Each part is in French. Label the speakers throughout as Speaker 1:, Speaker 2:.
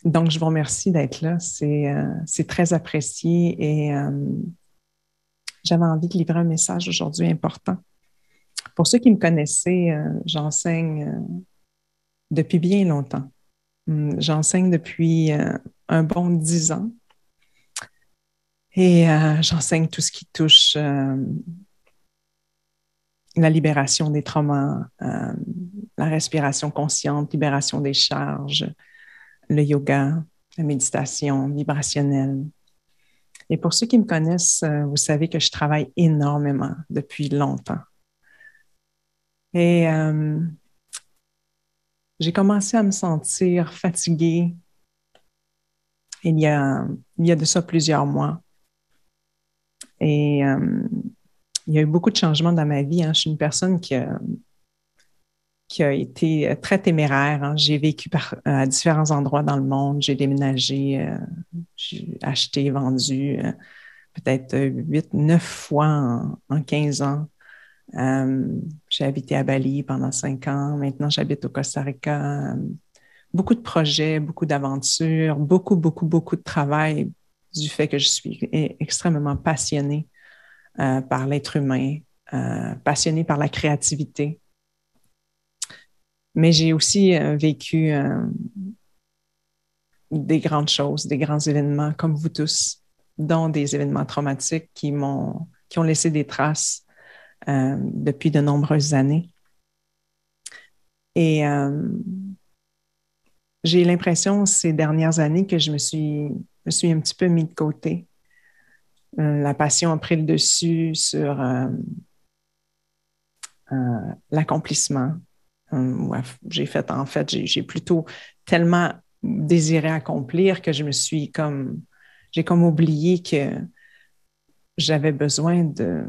Speaker 1: Donc, je vous remercie d'être là. C'est très apprécié et j'avais envie de livrer un message aujourd'hui important. Pour ceux qui me connaissaient, j'enseigne depuis bien longtemps. J'enseigne depuis un bon 10 ans et j'enseigne tout ce qui touche la libération des traumas, la respiration consciente, libération des charges, le yoga, la méditation vibrationnelle. Et pour ceux qui me connaissent, vous savez que je travaille énormément depuis longtemps. Et j'ai commencé à me sentir fatiguée il y a, il y a de ça plusieurs mois. Et il y a eu beaucoup de changements dans ma vie, hein. Je suis une personne qui a été très téméraire, hein. J'ai vécu à différents endroits dans le monde. J'ai déménagé, j'ai acheté, vendu peut-être 8, 9 fois en 15 ans. J'ai habité à Bali pendant 5 ans. Maintenant, j'habite au Costa Rica. Beaucoup de projets, beaucoup d'aventures, beaucoup, beaucoup, beaucoup de travail du fait que je suis extrêmement passionnée par l'être humain, passionnée par la créativité. Mais j'ai aussi vécu des grandes choses, des grands événements comme vous tous, dont des événements traumatiques qui ont laissé des traces depuis de nombreuses années. Et j'ai l'impression ces dernières années que me suis un petit peu mis de côté. La passion a pris le dessus sur l'accomplissement. Ouais, en fait, j'ai plutôt tellement désiré accomplir que j'ai comme oublié que j'avais besoin de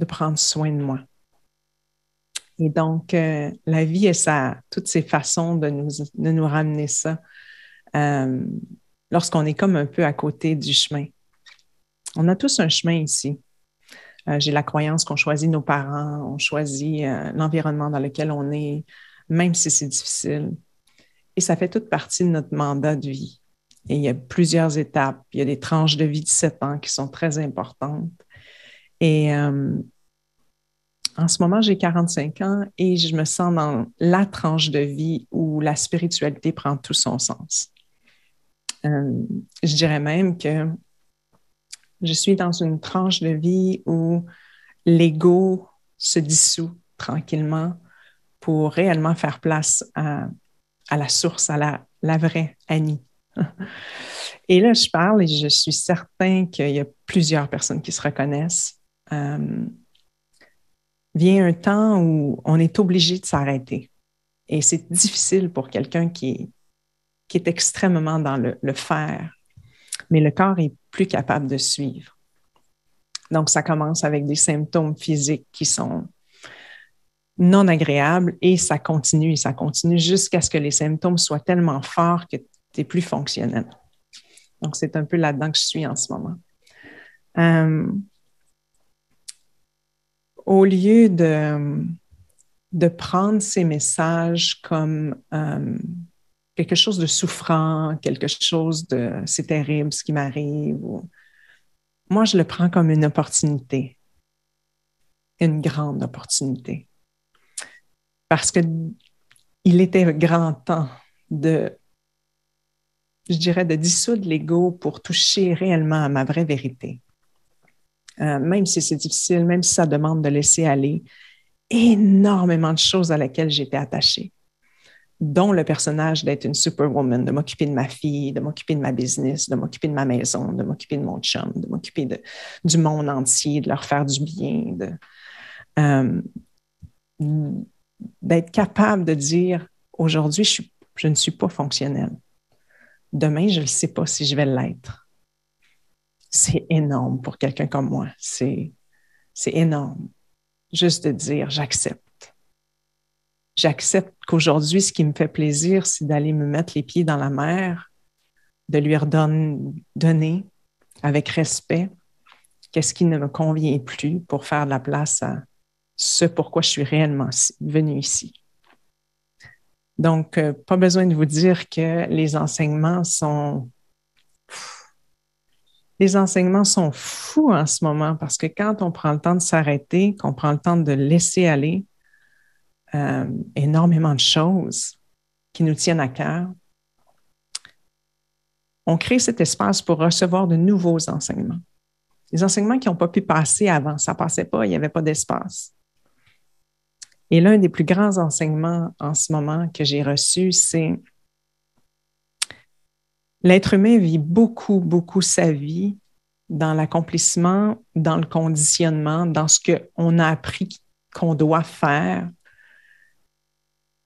Speaker 1: prendre soin de moi. Et donc, la vie a toutes ces façons de nous ramener ça euh, lorsqu'on est comme un peu à côté du chemin. On a tous un chemin ici. J'ai la croyance qu'on choisit nos parents, on choisit l'environnement dans lequel on est, même si c'est difficile. Et ça fait toute partie de notre mandat de vie. Et il y a plusieurs étapes. Il y a des tranches de vie de 7 ans qui sont très importantes. Et en ce moment, j'ai 45 ans et je me sens dans la tranche de vie où la spiritualité prend tout son sens. Euh, je dirais même que je suis dans une tranche de vie où l'ego se dissout tranquillement pour réellement faire place à la source, à la vraie Annie. Et là, je parle et je suis certain qu'il y a plusieurs personnes qui se reconnaissent. Euh, Vient un temps où on est obligé de s'arrêter. Et c'est difficile pour quelqu'un qui est extrêmement dans le faire, mais le corps est plus capable de suivre. Donc, ça commence avec des symptômes physiques qui sont non agréables et ça continue jusqu'à ce que les symptômes soient tellement forts que tu n'es plus fonctionnel. Donc, c'est un peu là-dedans que je suis en ce moment. Euh, Au lieu de prendre ces messages comme quelque chose de souffrant, quelque chose de c'est terrible ce qui m'arrive, moi, je le prends comme une opportunité, une grande opportunité. Parce que il était grand temps de, je dirais, de dissoudre l'ego pour toucher réellement à ma vraie vérité. Même si c'est difficile, même si ça demande de laisser aller énormément de choses à laquelle j'étais attachée, dont le personnage d'être une superwoman, de m'occuper de ma fille, de m'occuper de ma business, de m'occuper de ma maison, de m'occuper de mon chum, de m'occuper du monde entier, de leur faire du bien, euh, d'être capable de dire aujourd'hui, je ne suis pas fonctionnelle. Demain, je ne sais pas si je vais l'être. C'est énorme pour quelqu'un comme moi. C'est énorme. Juste de dire, j'accepte. J'accepte qu'aujourd'hui, ce qui me fait plaisir, c'est d'aller me mettre les pieds dans la mer, de lui redonner avec respect qu'est-ce qui ne me convient plus pour faire de la place à ce pourquoi je suis réellement venue ici. Donc, pas besoin de vous dire que les enseignements sont fous en ce moment parce que quand on prend le temps de s'arrêter, qu'on prend le temps de laisser aller énormément de choses qui nous tiennent à cœur, on crée cet espace pour recevoir de nouveaux enseignements. Les enseignements qui n'ont pas pu passer avant, ça ne passait pas, il n'y avait pas d'espace. Et l'un des plus grands enseignements en ce moment que j'ai reçu, c'est l'être humain vit beaucoup, beaucoup sa vie dans l'accomplissement, dans le conditionnement, dans ce qu'on a appris qu'on doit faire.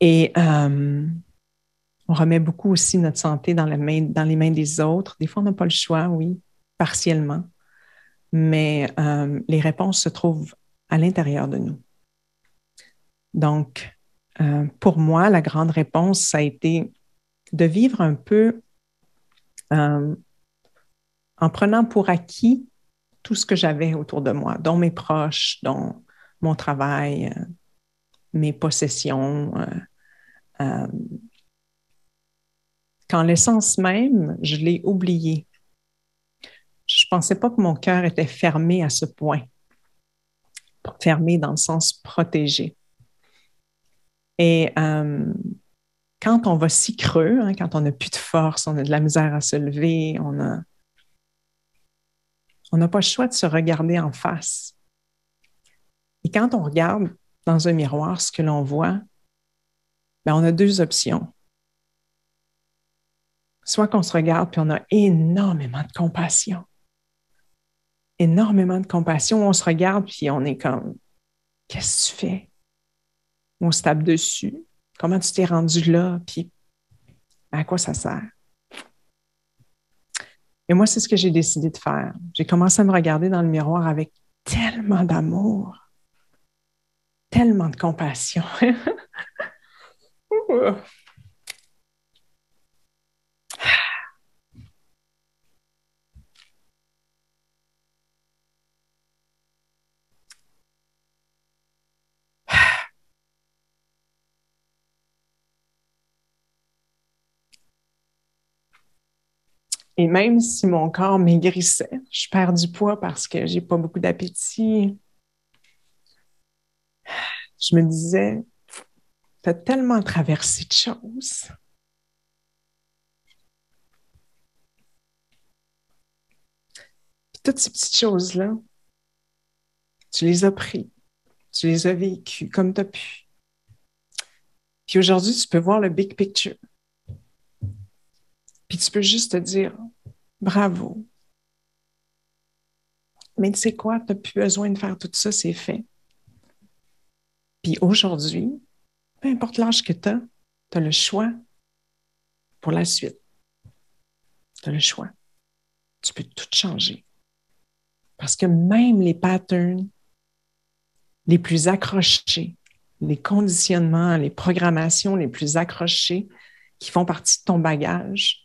Speaker 1: Et on remet beaucoup aussi notre santé dans les mains des autres. Des fois, on n'a pas le choix, oui, partiellement. Mais les réponses se trouvent à l'intérieur de nous. Donc, pour moi, la grande réponse, ça a été de vivre un peu en prenant pour acquis tout ce que j'avais autour de moi, dont mes proches, dont mon travail, mes possessions. Qu'en l'essence même, je l'ai oublié. Je ne pensais pas que mon cœur était fermé à ce point. Fermé dans le sens protégé. Et quand on va si creux, hein, quand on n'a plus de force, on a de la misère à se lever, on n'a pas le choix de se regarder en face. Et quand on regarde dans un miroir ce que l'on voit, ben, on a deux options. Soit qu'on se regarde puis on a énormément de compassion. Énormément de compassion. On se regarde puis on est comme, qu'est-ce que tu fais? On se tape dessus. Comment tu t'es rendu là? Puis à quoi ça sert? Et moi, c'est ce que j'ai décidé de faire. J'ai commencé à me regarder dans le miroir avec tellement d'amour, tellement de compassion. Et même si mon corps maigrissait, je perds du poids parce que j'ai pas beaucoup d'appétit, je me disais, tu as tellement traversé de choses. Puis toutes ces petites choses-là, tu les as pris, tu les as vécues comme tu as pu. Puis aujourd'hui, tu peux voir le big picture. Puis tu peux juste te dire, bravo. Mais tu sais quoi, tu n'as plus besoin de faire tout ça, c'est fait. Puis aujourd'hui, peu importe l'âge que tu as le choix pour la suite. Tu as le choix. Tu peux tout changer. Parce que même les patterns les plus accrochés, les conditionnements, les programmations les plus accrochées qui font partie de ton bagage,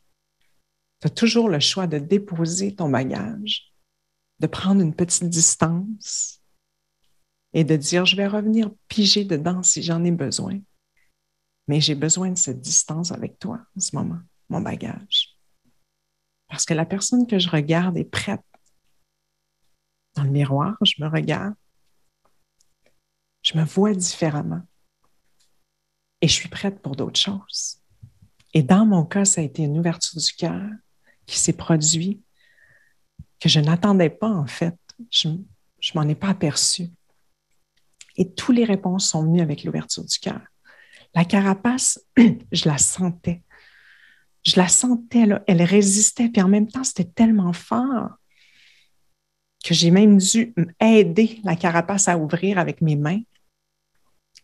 Speaker 1: tu as toujours le choix de déposer ton bagage, de prendre une petite distance et de dire, je vais revenir piger dedans si j'en ai besoin. Mais j'ai besoin de cette distance avec toi en ce moment, mon bagage. Parce que la personne que je regarde est prête. Dans le miroir, je me regarde. Je me vois différemment. Et je suis prête pour d'autres choses. Et dans mon cas, ça a été une ouverture du cœur qui s'est produite, que je n'attendais pas en fait. Je ne m'en ai pas aperçue. Et toutes les réponses sont venues avec l'ouverture du cœur. La carapace, je la sentais. Je la sentais, là, elle résistait, puis en même temps, c'était tellement fort que j'ai même dû aider la carapace à ouvrir avec mes mains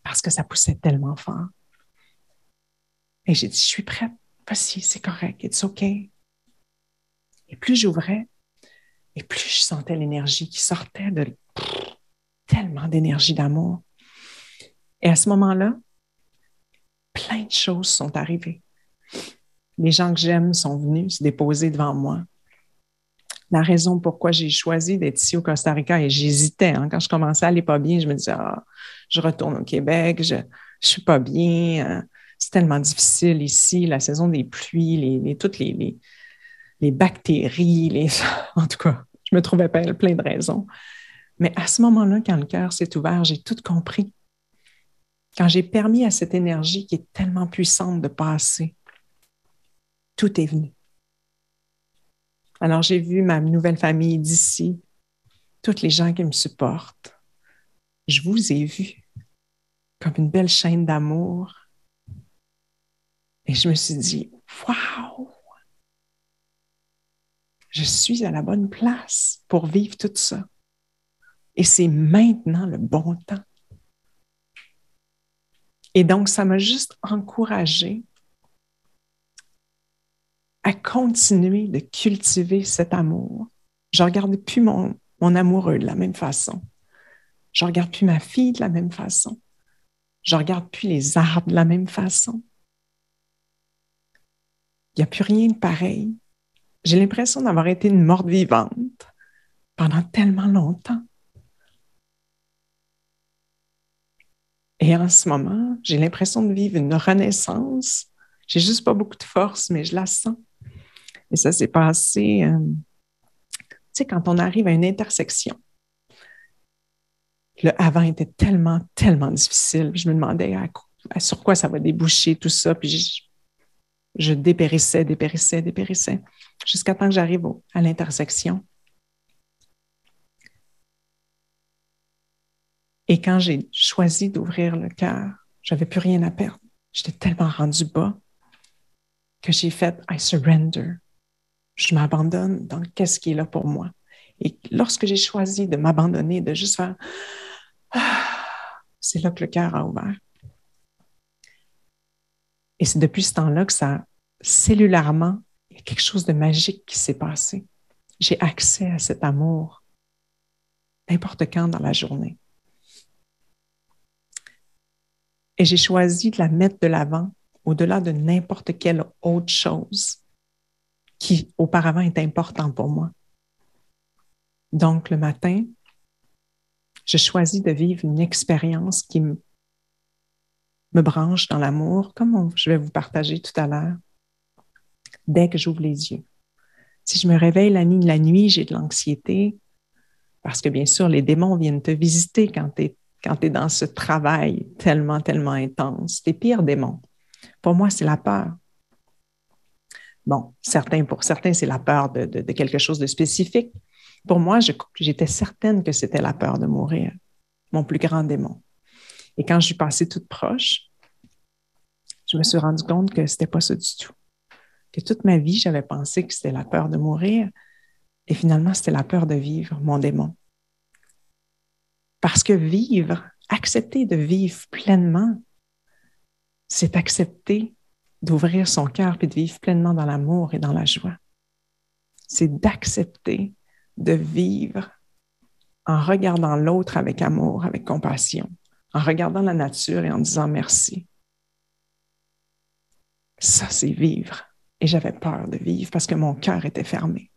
Speaker 1: parce que ça poussait tellement fort. Et j'ai dit, je suis prête, vas-y, c'est correct, it's OK. Et plus j'ouvrais, et plus je sentais l'énergie qui sortait de tellement d'énergie d'amour. Et à ce moment-là, plein de choses sont arrivées. Les gens que j'aime sont venus se déposer devant moi. La raison pourquoi j'ai choisi d'être ici au Costa Rica, et j'hésitais, hein, quand je commençais à aller pas bien, je me disais, je retourne au Québec, je suis pas bien, C'est tellement difficile ici, la saison des pluies, toutes les bactéries, en tout cas, je me trouvais plein de raisons. Mais à ce moment-là, quand le cœur s'est ouvert, j'ai tout compris. Quand j'ai permis à cette énergie qui est tellement puissante de passer, tout est venu. Alors, j'ai vu ma nouvelle famille d'ici, toutes les gens qui me supportent. Je vous ai vu comme une belle chaîne d'amour. Et je me suis dit, waouh, je suis à la bonne place pour vivre tout ça. Et c'est maintenant le bon temps. Et donc, ça m'a juste encouragée à continuer de cultiver cet amour. Je ne regarde plus mon amoureux de la même façon. Je ne regarde plus ma fille de la même façon. Je ne regarde plus les arbres de la même façon. Il n'y a plus rien de pareil. J'ai l'impression d'avoir été une morte vivante pendant tellement longtemps. Et en ce moment, j'ai l'impression de vivre une renaissance. J'ai juste pas beaucoup de force, mais je la sens. Et ça s'est passé, tu sais, quand on arrive à une intersection. Le avant était tellement, tellement difficile. Je me demandais sur quoi ça va déboucher, tout ça. Puis je dépérissais, jusqu'à temps que j'arrive à l'intersection. Et quand j'ai choisi d'ouvrir le cœur, j'avais plus rien à perdre. J'étais tellement rendue bas que j'ai fait I surrender. Je m'abandonne dans qu'est-ce qui est là pour moi. Et lorsque j'ai choisi de m'abandonner, de juste faire c'est là que le cœur a ouvert. Et c'est depuis ce temps-là que ça, cellulairement, il y a quelque chose de magique qui s'est passé. J'ai accès à cet amour n'importe quand dans la journée. Et j'ai choisi de la mettre de l'avant au-delà de n'importe quelle autre chose qui auparavant était important pour moi. Donc, le matin, je choisis de vivre une expérience qui me branche dans l'amour, comme je vais vous partager tout à l'heure, dès que j'ouvre les yeux. Si je me réveille la nuit, j'ai de l'anxiété, parce que bien sûr, les démons viennent te visiter quand tu es dans ce travail tellement, tellement intense. Tes pires démons. Pour moi, c'est la peur. Bon, pour certains, c'est la peur de quelque chose de spécifique. Pour moi, j'étais certaine que c'était la peur de mourir, mon plus grand démon. Et quand je suis passée toute proche, je me suis rendu compte que c'était pas ça du tout. Que toute ma vie, j'avais pensé que c'était la peur de mourir et finalement, c'était la peur de vivre, mon démon. Parce que vivre, accepter de vivre pleinement, c'est accepter d'ouvrir son cœur et de vivre pleinement dans l'amour et dans la joie. C'est d'accepter de vivre en regardant l'autre avec amour, avec compassion, en regardant la nature et en disant merci. Ça, c'est vivre. Et j'avais peur de vivre parce que mon cœur était fermé.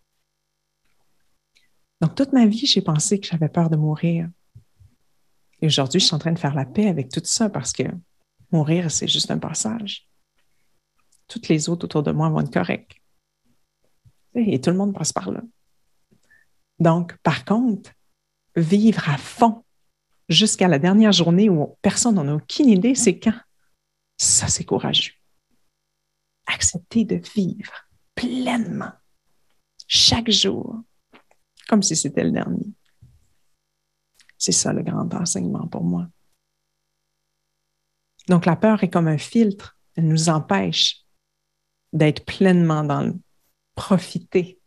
Speaker 1: Donc, toute ma vie, j'ai pensé que j'avais peur de mourir. Et aujourd'hui, je suis en train de faire la paix avec tout ça parce que mourir, c'est juste un passage. Toutes les autres autour de moi vont être corrects. Et tout le monde passe par là. Donc, par contre, vivre à fond jusqu'à la dernière journée où personne n'en a aucune idée, c'est quand? Ça, c'est courageux. Accepter de vivre pleinement, chaque jour, comme si c'était le dernier. C'est ça le grand enseignement pour moi. Donc, la peur est comme un filtre. Elle nous empêche d'être pleinement dans le profiter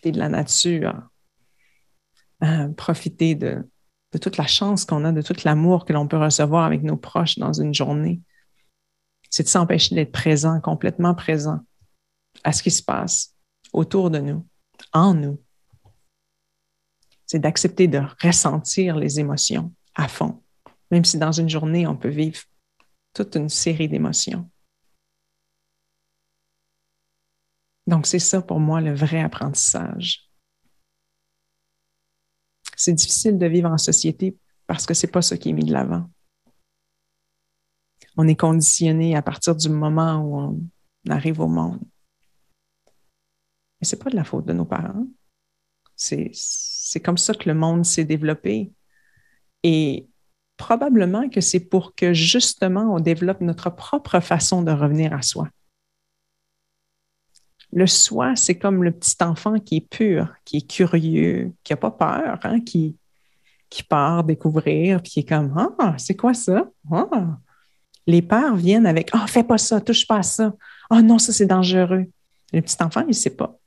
Speaker 1: de la nature, profiter de toute la chance qu'on a, de tout l'amour que l'on peut recevoir avec nos proches dans une journée. C'est de s'empêcher d'être présent, complètement présent à ce qui se passe autour de nous, en nous. C'est d'accepter de ressentir les émotions à fond, même si dans une journée, on peut vivre toute une série d'émotions. Donc, c'est ça pour moi le vrai apprentissage. C'est difficile de vivre en société parce que c'est pas ça qui est mis de l'avant. On est conditionné à partir du moment où on arrive au monde. Mais ce n'est pas de la faute de nos parents. C'est comme ça que le monde s'est développé. Et probablement que c'est pour que justement on développe notre propre façon de revenir à soi. Le soi, c'est comme le petit enfant qui est pur, qui est curieux, qui n'a pas peur, hein, qui part découvrir, puis qui est comme ah, c'est quoi ça? Ah. Les peurs viennent avec ah, fais pas ça, touche pas à ça. Ah non, ça c'est dangereux. Le petit enfant, il ne sait pas.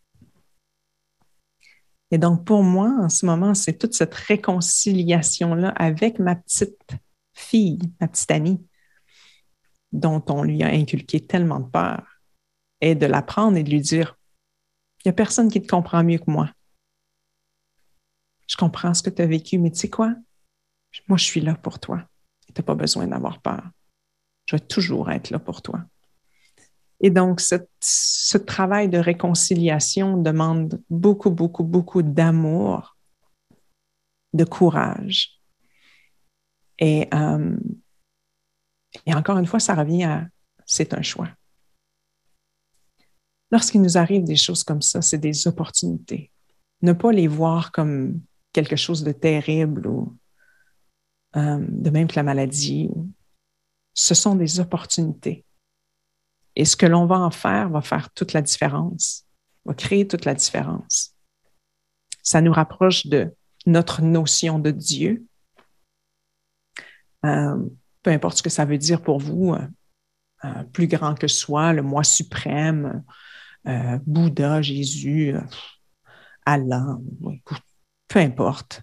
Speaker 1: Et donc, pour moi, en ce moment, c'est toute cette réconciliation-là avec ma petite fille, ma petite amie, dont on lui a inculqué tellement de peur, et de l'apprendre et de lui dire, il n'y a personne qui te comprend mieux que moi. Je comprends ce que tu as vécu, mais tu sais quoi? Moi, je suis là pour toi. Tu n'as pas besoin d'avoir peur. Je vais toujours être là pour toi. Et donc, ce travail de réconciliation demande beaucoup, beaucoup, beaucoup d'amour, de courage. Et encore une fois, ça revient à c'est un choix. Lorsqu'il nous arrive des choses comme ça, c'est des opportunités. Ne pas les voir comme quelque chose de terrible ou de même que la maladie. Ce sont des opportunités. Et ce que l'on va faire toute la différence, va créer toute la différence. Ça nous rapproche de notre notion de Dieu. Peu importe ce que ça veut dire pour vous, plus grand que soi, le moi suprême, Bouddha, Jésus, Allah, peu importe.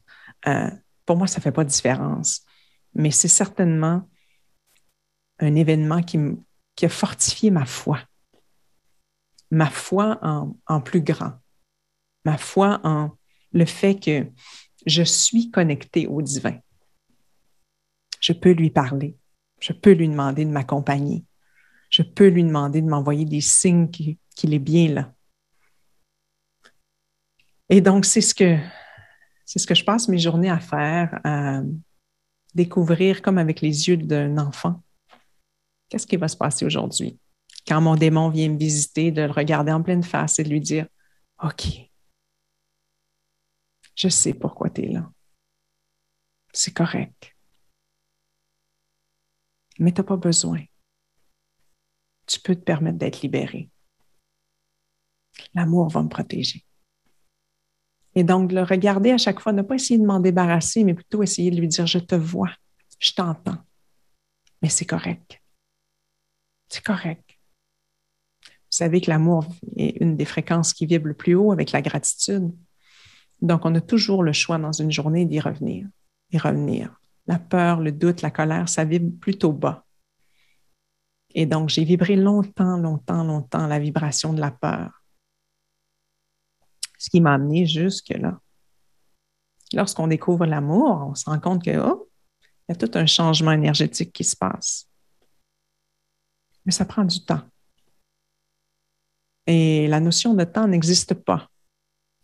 Speaker 1: Pour moi, ça ne fait pas de différence. Mais c'est certainement un événement qui a fortifié ma foi en plus grand, ma foi en le fait que je suis connectée au divin. Je peux lui parler, je peux lui demander de m'accompagner, je peux lui demander de m'envoyer des signes qu'il est bien là. Et donc, c'est ce que je passe mes journées à faire, à découvrir comme avec les yeux d'un enfant. Qu'est-ce qui va se passer aujourd'hui? Quand mon démon vient me visiter, de le regarder en pleine face et de lui dire, OK, je sais pourquoi tu es là. C'est correct. Mais tu n'as pas besoin. Tu peux te permettre d'être libéré. L'amour va me protéger. Et donc, de le regarder à chaque fois, ne pas essayer de m'en débarrasser, mais plutôt essayer de lui dire, je te vois, je t'entends, mais c'est correct. C'est correct. Vous savez que l'amour est une des fréquences qui vibre le plus haut avec la gratitude. Donc, on a toujours le choix dans une journée d'y revenir, y revenir. La peur, le doute, la colère, ça vibre plutôt bas. Et donc, j'ai vibré longtemps, longtemps, longtemps la vibration de la peur. Ce qui m'a amené jusque-là. Lorsqu'on découvre l'amour, on se rend compte que, oh, il y a tout un changement énergétique qui se passe. Mais ça prend du temps. Et la notion de temps n'existe pas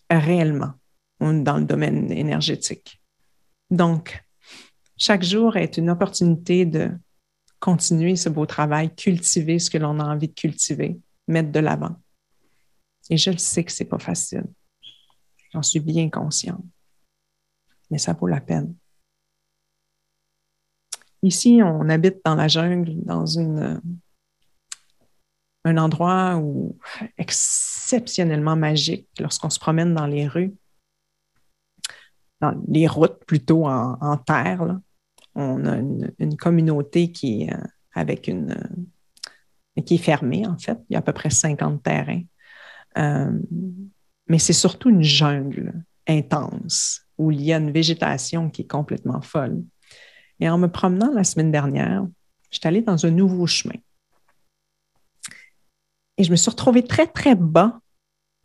Speaker 1: réellement dans le domaine énergétique. Donc, chaque jour est une opportunité de continuer ce beau travail, cultiver ce que l'on a envie de cultiver, mettre de l'avant. Et je le sais que ce n'est pas facile. J'en suis bien consciente. Mais ça vaut la peine. Ici, on habite dans la jungle, dans un endroit où exceptionnellement magique lorsqu'on se promène dans les rues, dans les routes plutôt en terre. Là. On a une communauté qui est qui est fermée, en fait. Il y a à peu près 50 terrains. Mais c'est surtout une jungle intense où il y a une végétation qui est complètement folle. Et en me promenant la semaine dernière, je suis allée dans un nouveau chemin. Et je me suis retrouvée très, très bas.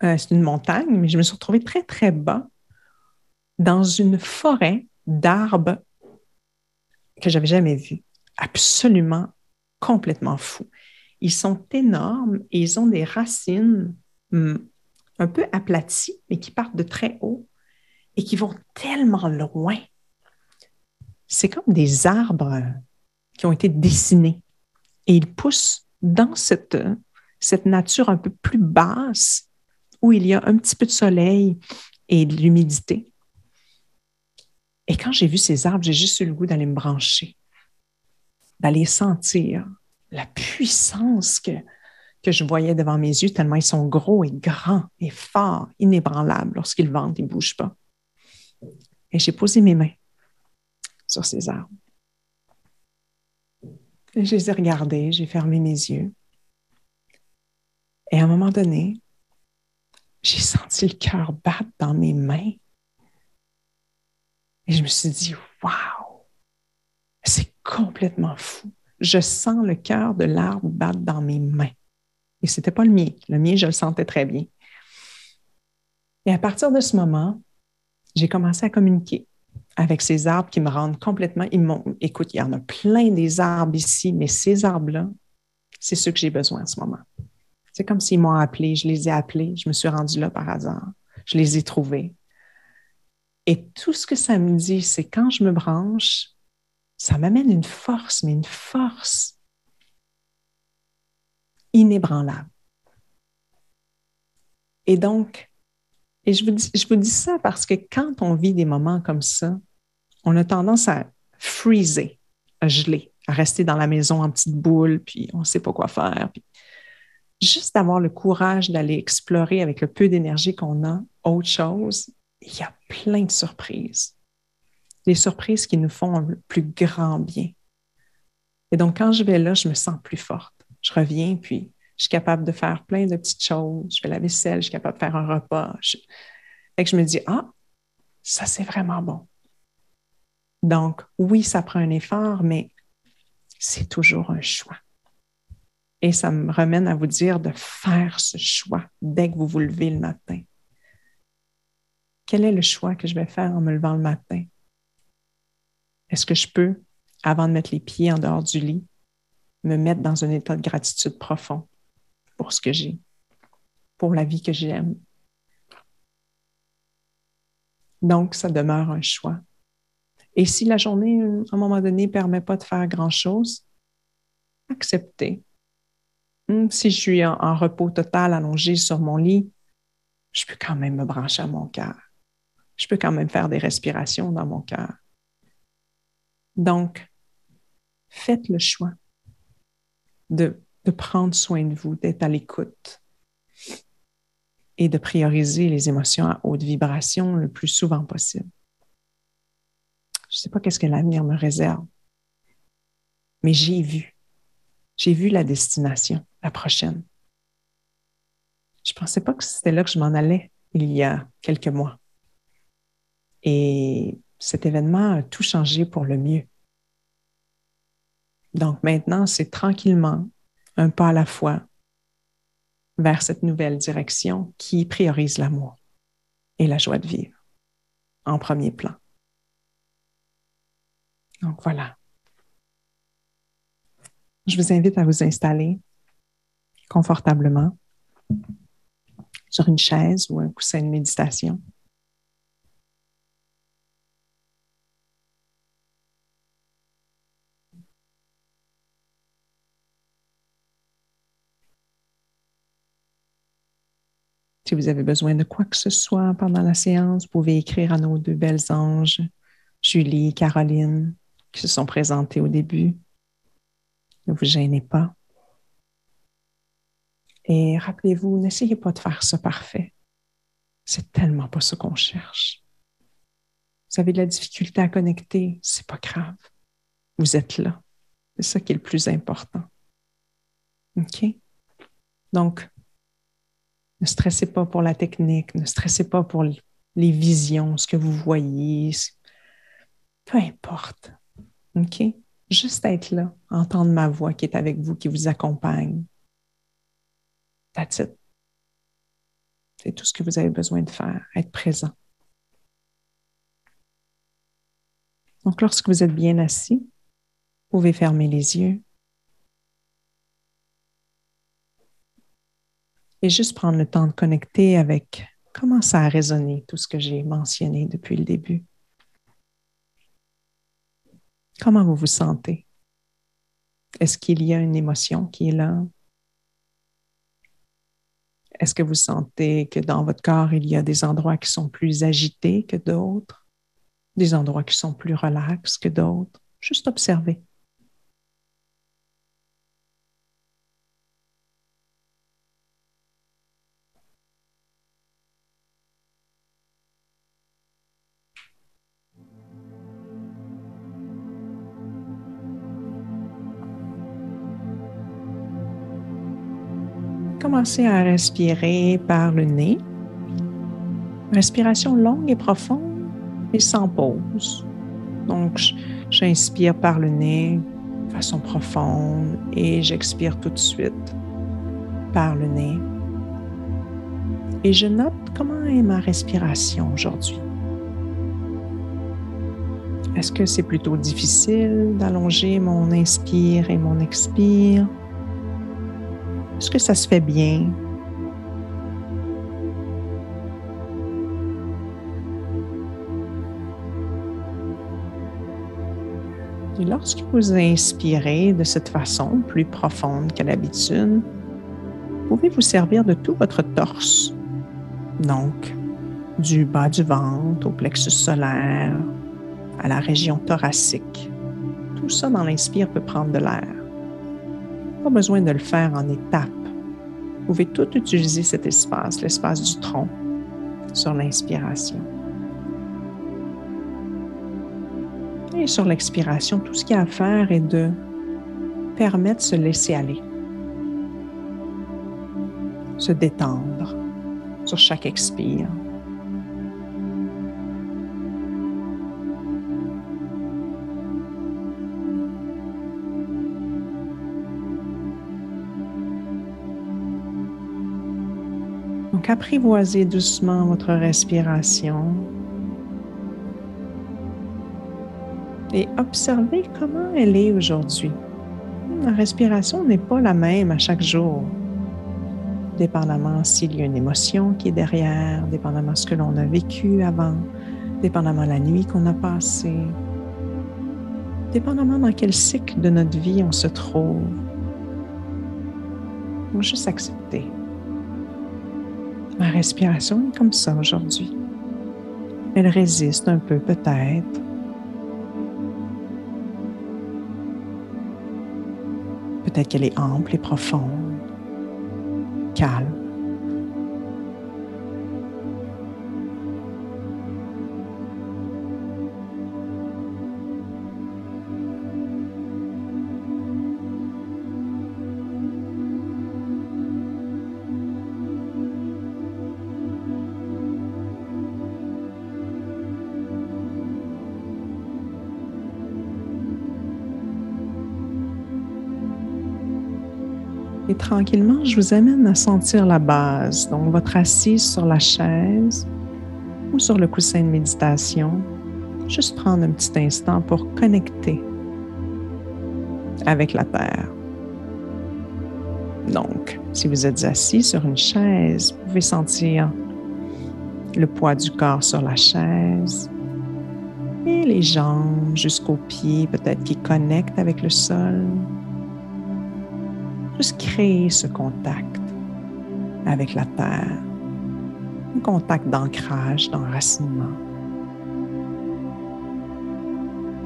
Speaker 1: C'est une montagne, mais je me suis retrouvée très, très bas dans une forêt d'arbres que je n'avais jamais vue. Absolument, complètement fou. Ils sont énormes et ils ont des racines un peu aplaties, mais qui partent de très haut et qui vont tellement loin. C'est comme des arbres qui ont été dessinés. Et il pousse dans cette nature un peu plus basse où il y a un petit peu de soleil et de l'humidité. Et quand j'ai vu ces arbres, j'ai juste eu le goût d'aller me brancher, d'aller sentir la puissance que je voyais devant mes yeux, tellement ils sont gros et grands et forts, inébranlables. Lorsqu'ils ventent, ils ne bougent pas. Et j'ai posé mes mains sur ces arbres. Et je les ai regardés, j'ai fermé mes yeux. Et à un moment donné, j'ai senti le cœur battre dans mes mains. Et je me suis dit, waouh, c'est complètement fou. Je sens le cœur de l'arbre battre dans mes mains. Et ce n'était pas le mien. Le mien, je le sentais très bien. Et à partir de ce moment, j'ai commencé à communiquer avec ces arbres qui me rendent complètement Écoute, il y en a plein des arbres ici, mais ces arbres-là, c'est ceux que j'ai besoin en ce moment. C'est comme s'ils m'ont appelé, je les ai appelés, je me suis rendue là par hasard, je les ai trouvés. Et tout ce que ça me dit, c'est quand je me branche, ça m'amène une force, mais une force inébranlable. Et donc, je vous dis ça parce que quand on vit des moments comme ça, on a tendance à freezer, à geler, à rester dans la maison en petite boule, puis on ne sait pas quoi faire. Puis juste d'avoir le courage d'aller explorer avec le peu d'énergie qu'on a autre chose, il y a plein de surprises. Des surprises qui nous font le plus grand bien. Et donc, quand je vais là, je me sens plus forte. Je reviens, puis je suis capable de faire plein de petites choses. Je fais la vaisselle, je suis capable de faire un repas. Fait que je me dis, ah, ça, c'est vraiment bon. Donc, oui, ça prend un effort, mais c'est toujours un choix. Et ça me ramène à vous dire de faire ce choix dès que vous vous levez le matin. Quel est le choix que je vais faire en me levant le matin? Est-ce que je peux, avant de mettre les pieds en dehors du lit, me mettre dans un état de gratitude profond pour ce que j'ai, pour la vie que j'aime? Donc, ça demeure un choix. Et si la journée, à un moment donné, ne permet pas de faire grand-chose, accepter. Si je suis en repos total, allongé sur mon lit, je peux quand même me brancher à mon cœur. Je peux quand même faire des respirations dans mon cœur. Donc, faites le choix de prendre soin de vous, d'être à l'écoute et de prioriser les émotions à haute vibration le plus souvent possible. Je ne sais pas qu'est-ce que l'avenir me réserve, mais j'ai vu la destination, la prochaine. Je ne pensais pas que c'était là que je m'en allais il y a quelques mois. Et cet événement a tout changé pour le mieux. Donc maintenant, c'est tranquillement, un pas à la fois, vers cette nouvelle direction qui priorise l'amour et la joie de vivre en premier plan. Donc voilà. Je vous invite à vous installer confortablement sur une chaise ou un coussin de méditation. Si vous avez besoin de quoi que ce soit pendant la séance, vous pouvez écrire à nos deux belles anges, Julie et Caroline, qui se sont présentées au début. Ne vous gênez pas. Et rappelez-vous, n'essayez pas de faire ça parfait. C'est tellement pas ce qu'on cherche. Vous avez de la difficulté à connecter, c'est pas grave. Vous êtes là. C'est ça qui est le plus important. OK? Donc, ne stressez pas pour la technique, ne stressez pas pour les visions, ce que vous voyez. Peu importe. OK? Juste être là, entendre ma voix qui est avec vous, qui vous accompagne. That's it. C'est tout ce que vous avez besoin de faire, être présent. Donc, lorsque vous êtes bien assis, vous pouvez fermer les yeux et juste prendre le temps de connecter avec comment ça a résonné, tout ce que j'ai mentionné depuis le début. Comment vous vous sentez? Est-ce qu'il y a une émotion qui est là? Est-ce que vous sentez que dans votre corps, il y a des endroits qui sont plus agités que d'autres, des endroits qui sont plus relax que d'autres? Juste observer. Commencez à respirer par le nez. Respiration longue et profonde et sans pause. Donc, j'inspire par le nez de façon profonde et j'expire tout de suite par le nez. Et je note comment est ma respiration aujourd'hui. Est-ce que c'est plutôt difficile d'allonger mon inspire et mon expire? Est-ce que ça se fait bien? Et lorsque vous inspirez de cette façon plus profonde qu'à l'habitude, vous pouvez vous servir de tout votre torse. Donc, du bas du ventre au plexus solaire, à la région thoracique. Tout ça dans l'inspire peut prendre de l'air. Pas besoin de le faire en étapes. Vous pouvez tout utiliser cet espace, l'espace du tronc, sur l'inspiration. Et sur l'expiration, tout ce qu'il y a à faire est de permettre de se laisser aller, se détendre sur chaque expire. Donc, apprivoisez doucement votre respiration et observez comment elle est aujourd'hui. La respiration n'est pas la même à chaque jour, dépendamment s'il y a une émotion qui est derrière, dépendamment ce que l'on a vécu avant, dépendamment la nuit qu'on a passée, dépendamment dans quel cycle de notre vie on se trouve. Donc, juste accepter. Ma respiration est comme ça aujourd'hui. Elle résiste un peu peut-être. Peut-être qu'elle est ample et profonde, calme. Et tranquillement, je vous amène à sentir la base. Donc, votre assise sur la chaise ou sur le coussin de méditation. Juste prendre un petit instant pour connecter avec la terre. Donc, si vous êtes assis sur une chaise, vous pouvez sentir le poids du corps sur la chaise et les jambes jusqu'aux pieds, peut-être qui connectent avec le sol. Juste créer ce contact avec la terre, un contact d'ancrage, d'enracinement.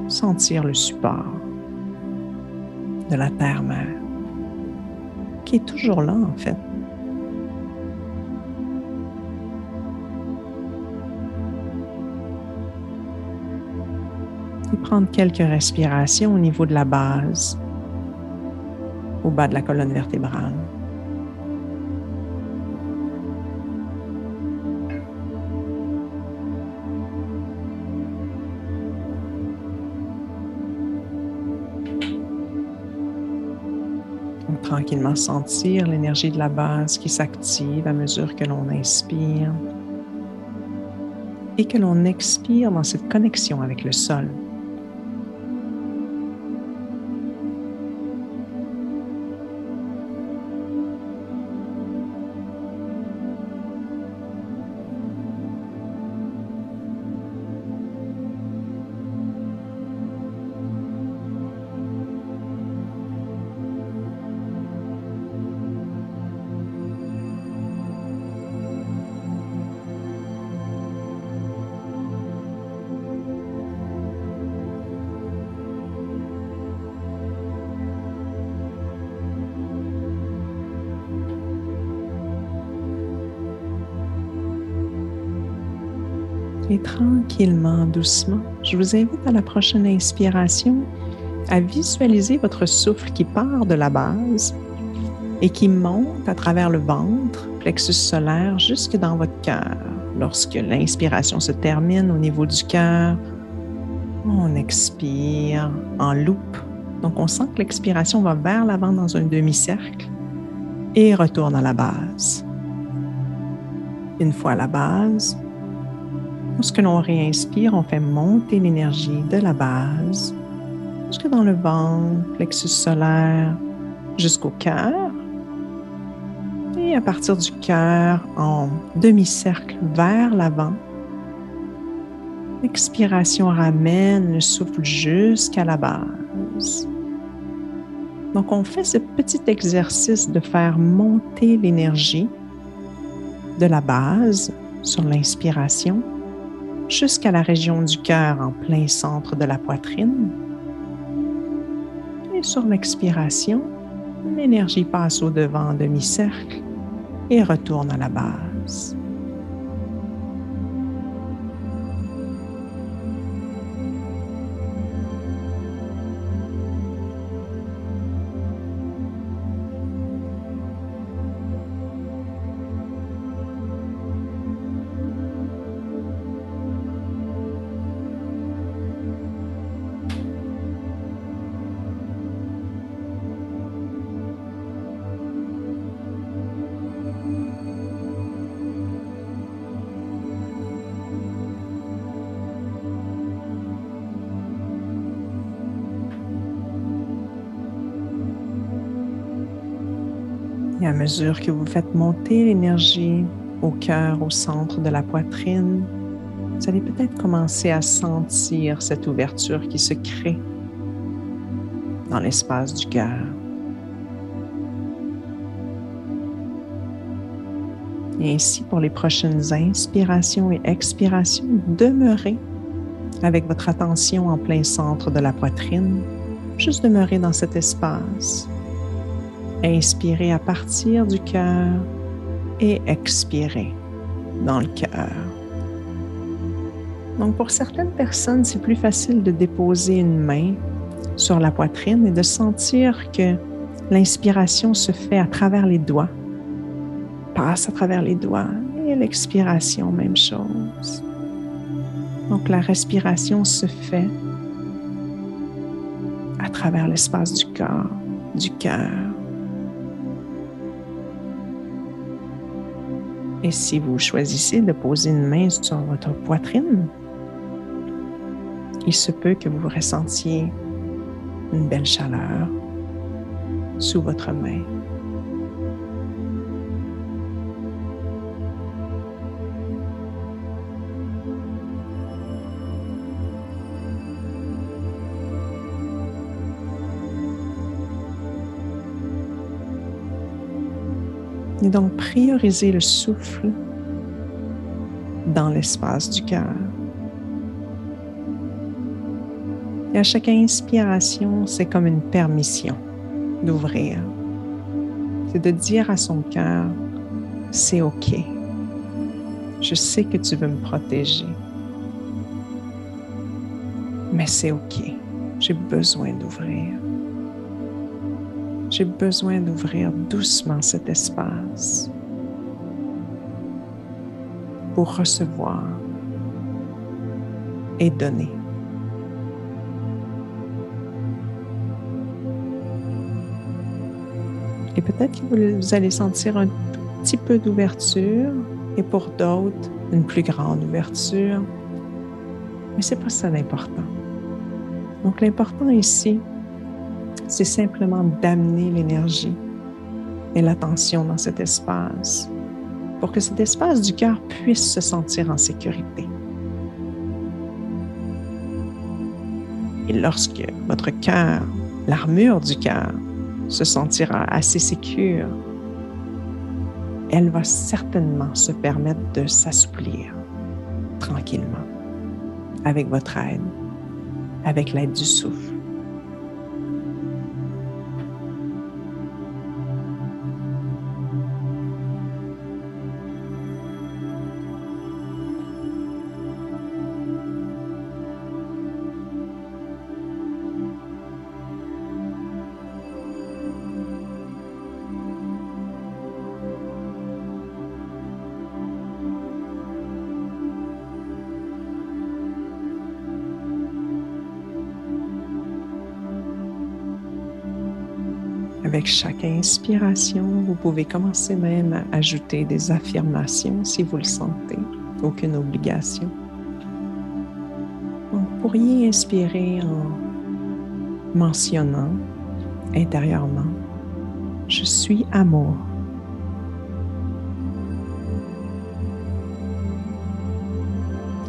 Speaker 1: Sentir le support de la terre-mère, qui est toujours là en fait. Et prendre quelques respirations au niveau de la base, au bas de la colonne vertébrale. Donc, tranquillement sentir l'énergie de la base qui s'active à mesure que l'on inspire et que l'on expire dans cette connexion avec le sol. Et tranquillement, doucement, je vous invite à la prochaine inspiration à visualiser votre souffle qui part de la base et qui monte à travers le ventre, plexus solaire, jusque dans votre cœur. Lorsque l'inspiration se termine au niveau du cœur, on expire en loupe. Donc, on sent que l'expiration va vers l'avant dans un demi-cercle et retourne à la base. Une fois à la base, lorsque l'on réinspire, on fait monter l'énergie de la base jusque dans le ventre, plexus solaire, jusqu'au cœur. Et à partir du cœur, en demi-cercle vers l'avant, l'expiration ramène le souffle jusqu'à la base. Donc, on fait ce petit exercice de faire monter l'énergie de la base sur l'inspiration jusqu'à la région du cœur en plein centre de la poitrine. Et sur l'expiration, l'énergie passe au devant en demi-cercle et retourne à la base. Et à mesure que vous faites monter l'énergie au cœur, au centre de la poitrine, vous allez peut-être commencer à sentir cette ouverture qui se crée dans l'espace du cœur. Et ainsi, pour les prochaines inspirations et expirations, demeurez avec votre attention en plein centre de la poitrine, juste demeurez dans cet espace. Inspirez à partir du cœur et expirez dans le cœur. Donc, pour certaines personnes, c'est plus facile de déposer une main sur la poitrine et de sentir que l'inspiration se fait à travers les doigts, passe à travers les doigts, et l'expiration, même chose. Donc, la respiration se fait à travers l'espace du corps, du cœur. Et si vous choisissez de poser une main sur votre poitrine, il se peut que vous ressentiez une belle chaleur sous votre main. Et donc, priorisez le souffle dans l'espace du cœur. Et à chaque inspiration, c'est comme une permission d'ouvrir. C'est de dire à son cœur, c'est OK. Je sais que tu veux me protéger. Mais c'est OK. J'ai besoin d'ouvrir. J'ai besoin d'ouvrir doucement cet espace pour recevoir et donner. Et peut-être que vous allez sentir un tout petit peu d'ouverture et pour d'autres, une plus grande ouverture. Mais ce n'est pas ça l'important. Donc l'important ici, c'est simplement d'amener l'énergie et l'attention dans cet espace pour que cet espace du cœur puisse se sentir en sécurité. Et lorsque votre cœur, l'armure du cœur, se sentira assez sécure, elle va certainement se permettre de s'assouplir tranquillement avec votre aide, avec l'aide du souffle. Avec chaque inspiration, vous pouvez commencer même à ajouter des affirmations si vous le sentez. Aucune obligation. Donc, vous pourriez inspirer en mentionnant intérieurement « Je suis amour ».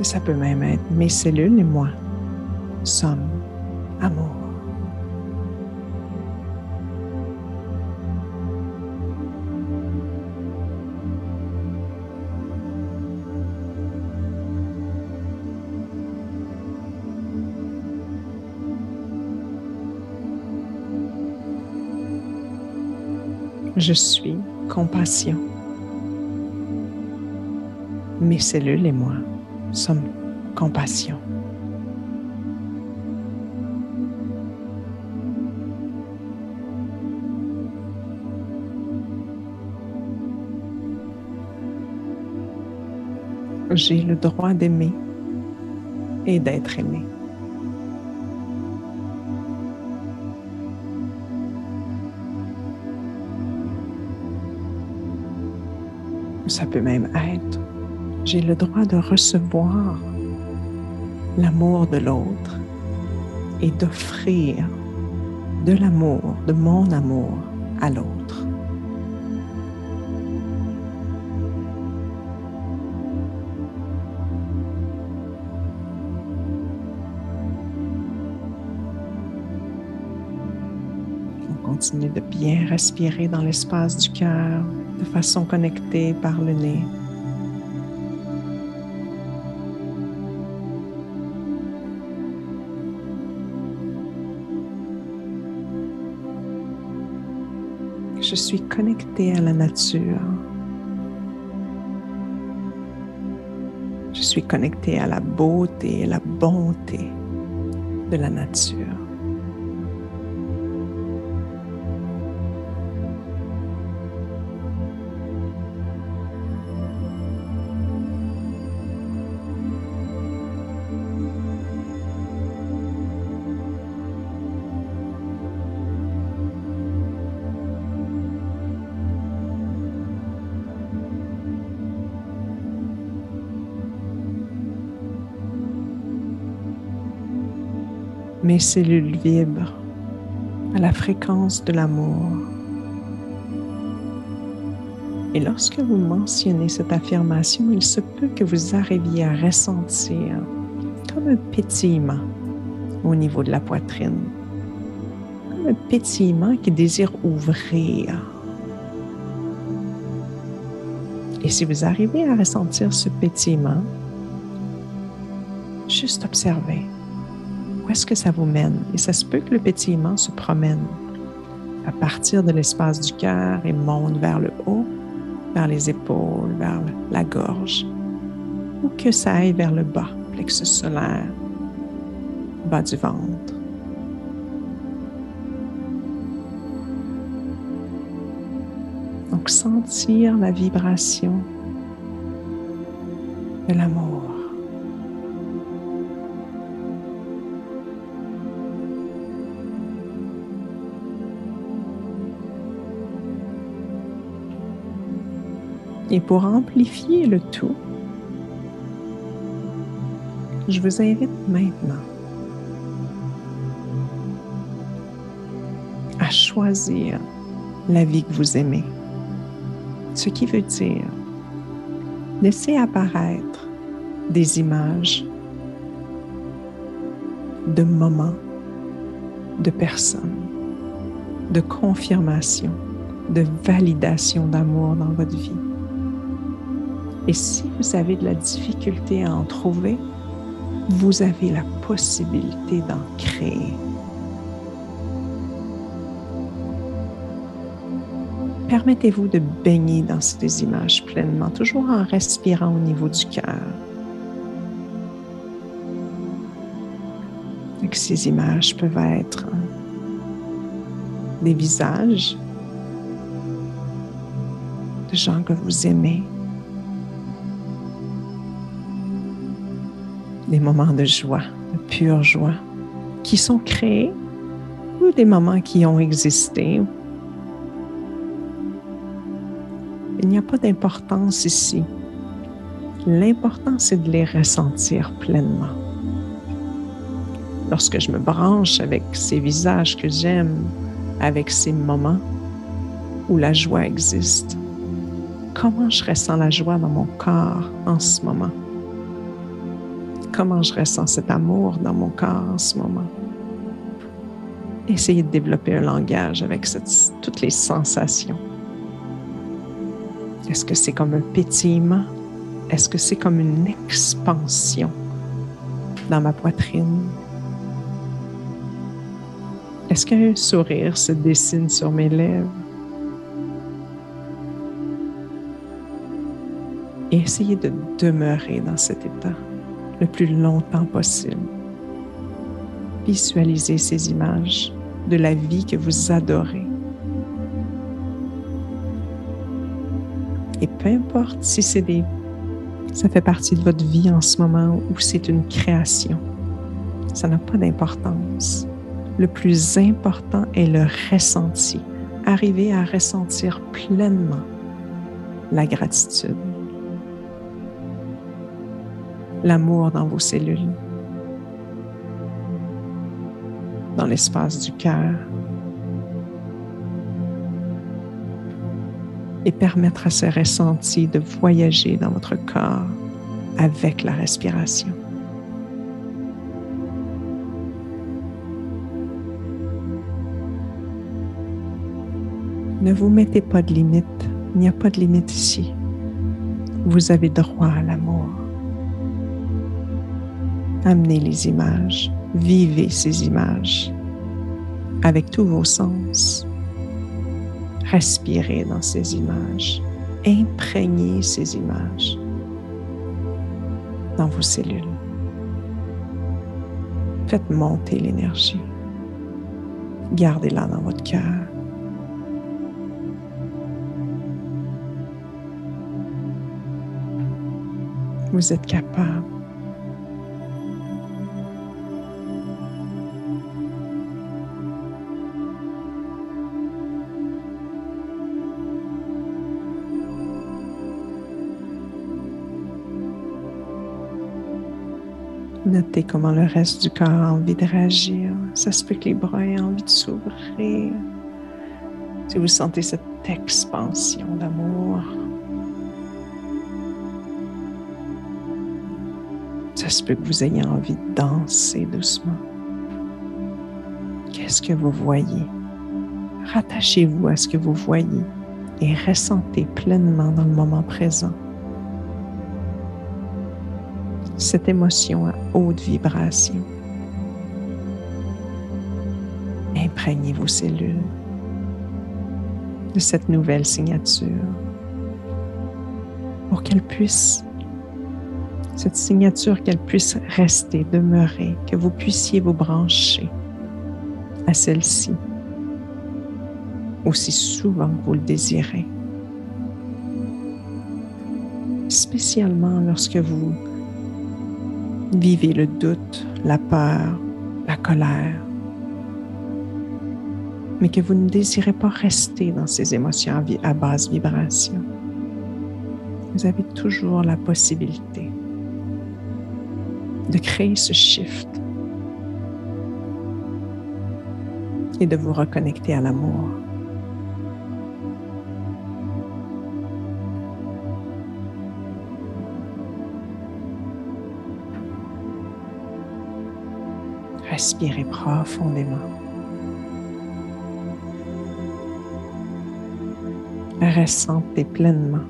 Speaker 1: Et ça peut même être « Mes cellules et moi sommes amour ». Je suis compassion. Mes cellules et moi sommes compassion. J'ai le droit d'aimer et d'être aimé. Ça peut même être, j'ai le droit de recevoir l'amour de l'autre et d'offrir de l'amour, de mon amour à l'autre. On continue de bien respirer dans l'espace du cœur de façon connectée par le nez. Je suis connectée à la nature. Je suis connectée à la beauté et la bonté de la nature. Mes cellules vibrent à la fréquence de l'amour. Et lorsque vous mentionnez cette affirmation, il se peut que vous arriviez à ressentir comme un pétillement au niveau de la poitrine. Comme un pétillement qui désire ouvrir. Et si vous arrivez à ressentir ce pétillement, juste observez. Où est-ce que ça vous mène? Et ça se peut que le pétillement se promène à partir de l'espace du cœur et monte vers le haut, vers les épaules, vers la gorge, ou que ça aille vers le bas, plexus solaire, bas du ventre. Donc, sentir la vibration de l'amour. Et pour amplifier le tout, je vous invite maintenant à choisir la vie que vous aimez. Ce qui veut dire laisser apparaître des images de moments, de personnes, de confirmation, de validation d'amour dans votre vie. Et si vous avez de la difficulté à en trouver, vous avez la possibilité d'en créer. Permettez-vous de baigner dans ces images pleinement, toujours en respirant au niveau du cœur. Donc, ces images peuvent être des visages de gens que vous aimez, des moments de joie, de pure joie, qui sont créés ou des moments qui ont existé pas d'importance ici. L'important, c'est de les ressentir pleinement. Lorsque je me branche avec ces visages que j'aime, avec ces moments où la joie existe, comment je ressens la joie dans mon corps en ce moment? Comment je ressens cet amour dans mon corps en ce moment? Essayez de développer un langage avec toutes les sensations. Est-ce que c'est comme un pétillement? Est-ce que c'est comme une expansion dans ma poitrine? Est-ce qu'un sourire se dessine sur mes lèvres? Et essayez de demeurer dans cet état le plus longtemps possible. Visualisez ces images de la vie que vous adorez. Et peu importe si ça fait partie de votre vie en ce moment ou c'est une création, ça n'a pas d'importance. Le plus important est le ressenti. Arriver à ressentir pleinement la gratitude, l'amour dans vos cellules, dans l'espace du cœur, et permettre à ce ressenti de voyager dans votre corps avec la respiration. Ne vous mettez pas de limite, il n'y a pas de limite ici. Vous avez droit à l'amour. Amenez les images, vivez ces images avec tous vos sens. Respirez dans ces images, imprégnez ces images dans vos cellules. Faites monter l'énergie. Gardez-la dans votre cœur. Vous êtes capable. Notez comment le reste du corps a envie de réagir. Ça se peut que les bras aient envie de s'ouvrir. Si vous sentez cette expansion d'amour, ça se peut que vous ayez envie de danser doucement. Qu'est-ce que vous voyez? Rattachez-vous à ce que vous voyez et ressentez pleinement dans le moment présent cette émotion à haute vibration. Imprégnez vos cellules de cette nouvelle signature pour cette signature qu'elle puisse rester, demeurer, que vous puissiez vous brancher à celle-ci aussi souvent que vous le désirez. Spécialement lorsque vous vivez le doute, la peur, la colère, mais que vous ne désirez pas rester dans ces émotions à basse vibration. Vous avez toujours la possibilité de créer ce shift et de vous reconnecter à l'amour. Respirez profondément. Ressentez pleinement.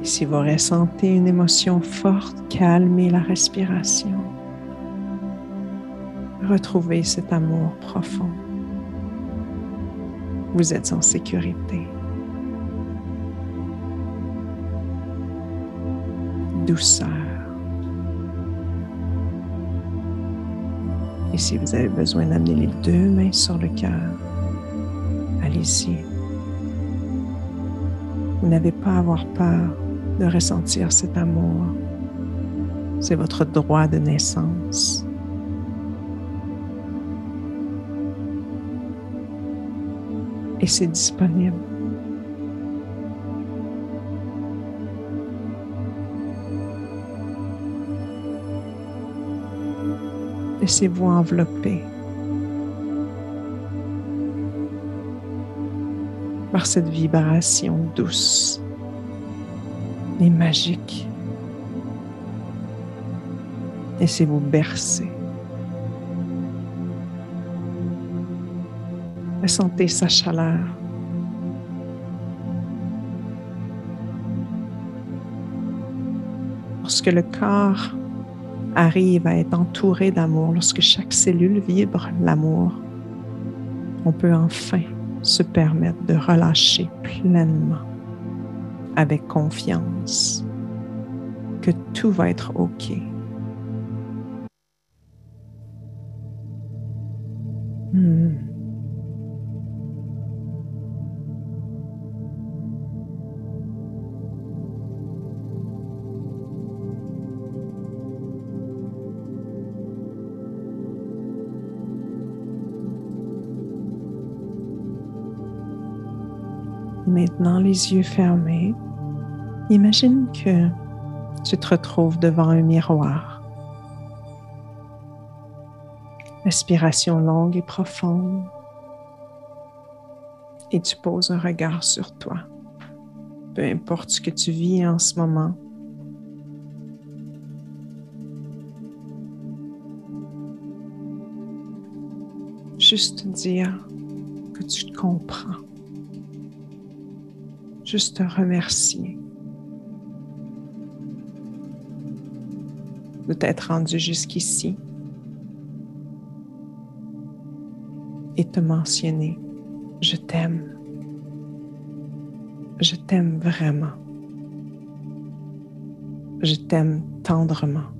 Speaker 1: Si vous ressentez une émotion forte, calmez la respiration. Retrouvez cet amour profond. Vous êtes en sécurité. douceur. Et si vous avez besoin d'amener les deux mains sur le cœur, allez-y. Vous n'avez pas à avoir peur de ressentir cet amour. C'est votre droit de naissance. Et c'est disponible. Laissez-vous envelopper par cette vibration douce et magique. Laissez-vous bercer. Ressentez sa chaleur. Lorsque le corps arrive à être entouré d'amour, lorsque chaque cellule vibre l'amour, on peut enfin se permettre de relâcher pleinement, avec confiance, que tout va être OK. Maintenant, les yeux fermés, imagine que tu te retrouves devant un miroir. Respiration longue et profonde. Et tu poses un regard sur toi. Peu importe ce que tu vis en ce moment. Juste dire que tu te comprends. Juste te remercier de t'être rendu jusqu'ici et te mentionner « Je t'aime. Je t'aime vraiment. Je t'aime tendrement. »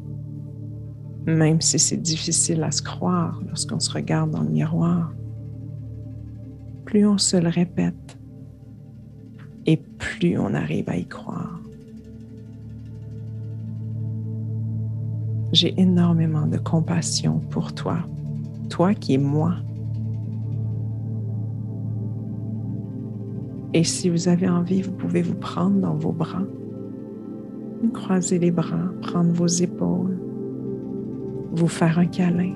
Speaker 1: Même si c'est difficile à se croire lorsqu'on se regarde dans le miroir, plus on se le répète, et plus on arrive à y croire. J'ai énormément de compassion pour toi, toi qui es moi. Et si vous avez envie, vous pouvez vous prendre dans vos bras, croiser les bras, prendre vos épaules, vous faire un câlin.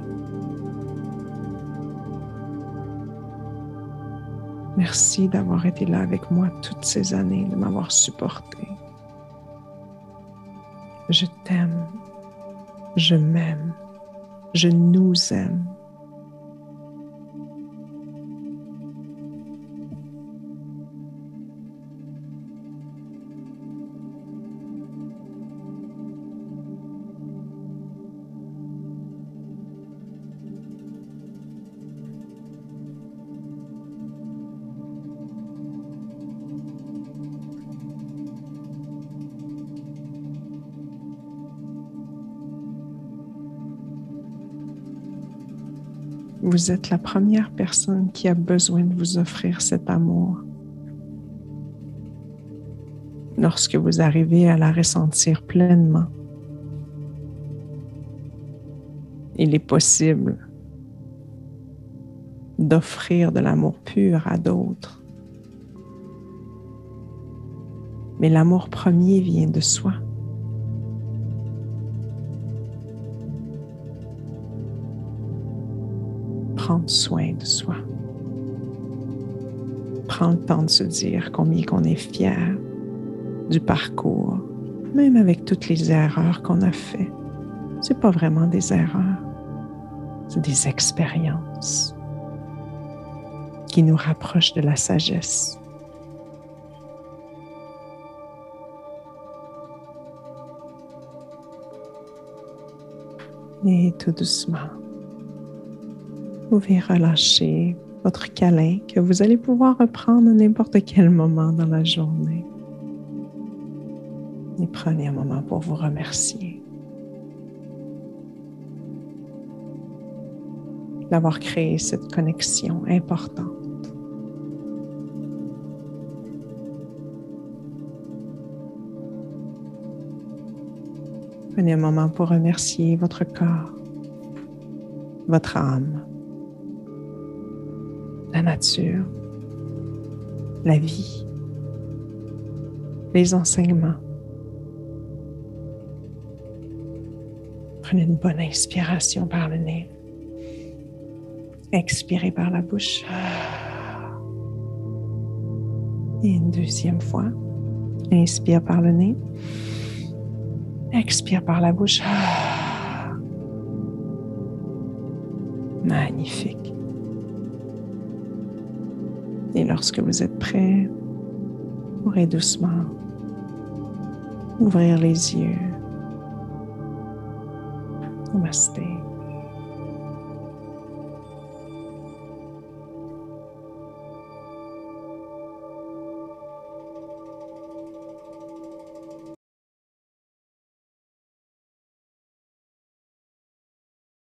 Speaker 1: Merci d'avoir été là avec moi toutes ces années, de m'avoir supporté. Je t'aime, je m'aime, je nous aime. Vous êtes la première personne qui a besoin de vous offrir cet amour. Lorsque vous arrivez à la ressentir pleinement, il est possible d'offrir de l'amour pur à d'autres. Mais l'amour premier vient de soi. Prendre soin de soi. Prendre le temps de se dire combien qu'on est fier du parcours, même avec toutes les erreurs qu'on a faites. C'est pas vraiment des erreurs, c'est des expériences qui nous rapprochent de la sagesse. Et tout doucement, vous pouvez relâcher votre câlin que vous allez pouvoir reprendre à n'importe quel moment dans la journée. Et prenez un moment pour vous remercier d'avoir créé cette connexion importante. Prenez un moment pour remercier votre corps, votre âme, la nature, la vie, les enseignements. Prenez une bonne inspiration par le nez. Expirez par la bouche. Et une deuxième fois. Inspire par le nez. Expire par la bouche. Magnifique. Et lorsque vous êtes prêt, vous pourrez doucement ouvrir les yeux. Namasté.